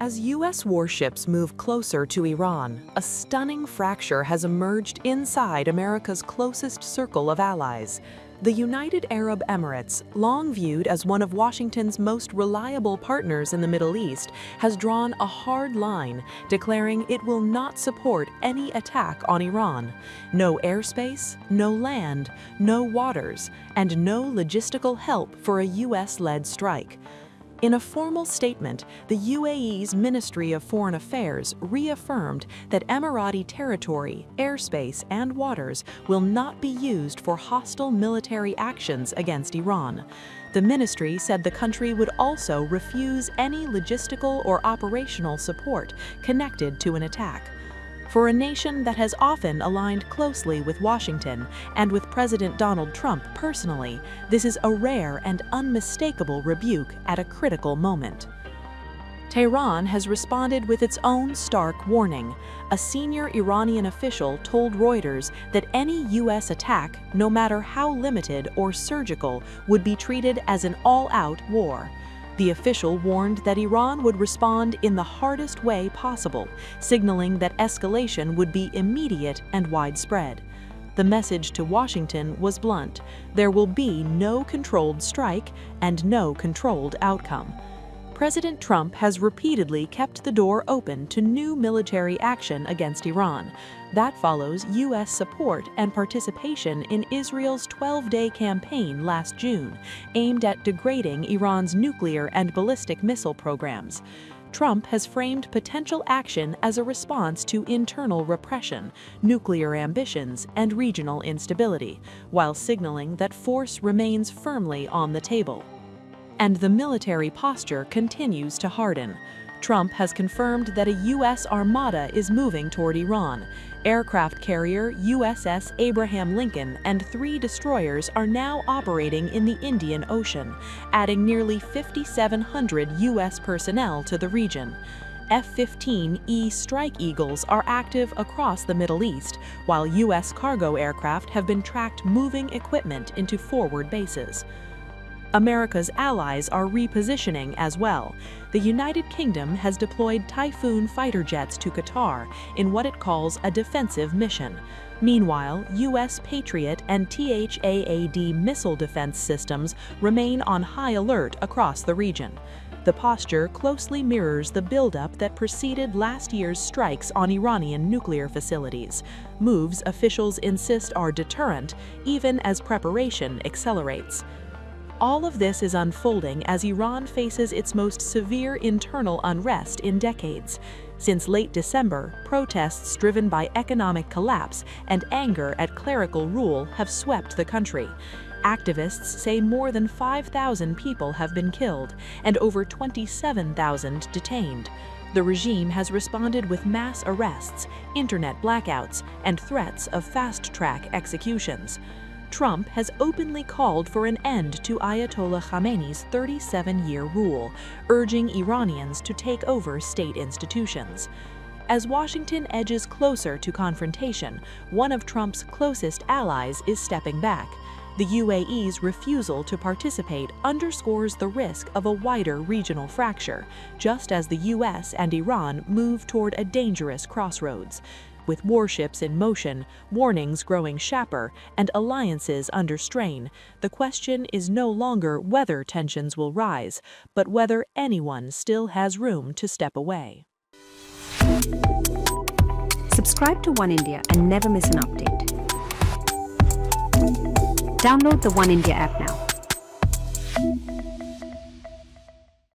As U.S. warships move closer to Iran, a stunning fracture has emerged inside America's closest circle of allies. The United Arab Emirates, long viewed as one of Washington's most reliable partners in the Middle East, has drawn a hard line, declaring it will not support any attack on Iran. No airspace, no land, no waters, and no logistical help for a U.S.-led strike. In a formal statement, the UAE's Ministry of Foreign Affairs reaffirmed that Emirati territory, airspace, and waters will not be used for hostile military actions against Iran. The ministry said the country would also refuse any logistical or operational support connected to an attack. For a nation that has often aligned closely with Washington and with President Donald Trump personally, this is a rare and unmistakable rebuke at a critical moment. Tehran has responded with its own stark warning. A senior Iranian official told Reuters that any U.S. attack, no matter how limited or surgical, would be treated as an all-out war. The official warned that Iran would respond in the hardest way possible, signaling that escalation would be immediate and widespread. The message to Washington was blunt: there will be no controlled strike and no controlled outcome. President Trump has repeatedly kept the door open to new military action against Iran. That follows U.S. support and participation in Israel's 12-day campaign last June, aimed at degrading Iran's nuclear and ballistic missile programs. Trump has framed potential action as a response to internal repression, nuclear ambitions, and regional instability, while signaling that force remains firmly on the table. And the military posture continues to harden. Trump has confirmed that a U.S. armada is moving toward Iran. Aircraft carrier USS Abraham Lincoln and 3 destroyers are now operating in the Indian Ocean, adding nearly 5,700 U.S. personnel to the region. F-15E Strike Eagles are active across the Middle East, while U.S. cargo aircraft have been tracked moving equipment into forward bases. America's allies are repositioning as well. The United Kingdom has deployed Typhoon fighter jets to Qatar in what it calls a defensive mission. Meanwhile, U.S. Patriot and THAAD missile defense systems remain on high alert across the region. The posture closely mirrors the buildup that preceded last year's strikes on Iranian nuclear facilities, moves officials insist are deterrent even as preparation accelerates. All of this is unfolding as Iran faces its most severe internal unrest in decades. Since late December, protests driven by economic collapse and anger at clerical rule have swept the country. Activists say more than 5,000 people have been killed and over 27,000 detained. The regime has responded with mass arrests, internet blackouts, and threats of fast-track executions. Trump has openly called for an end to Ayatollah Khamenei's 37-year rule, urging Iranians to take over state institutions. As Washington edges closer to confrontation, one of Trump's closest allies is stepping back. The UAE's refusal to participate underscores the risk of a wider regional fracture, just as the U.S. and Iran move toward a dangerous crossroads. With warships in motion, warnings growing sharper, and alliances under strain, the question is no longer whether tensions will rise, but whether anyone still has room to step away. Subscribe to One India and never miss an update. Download the One India app now.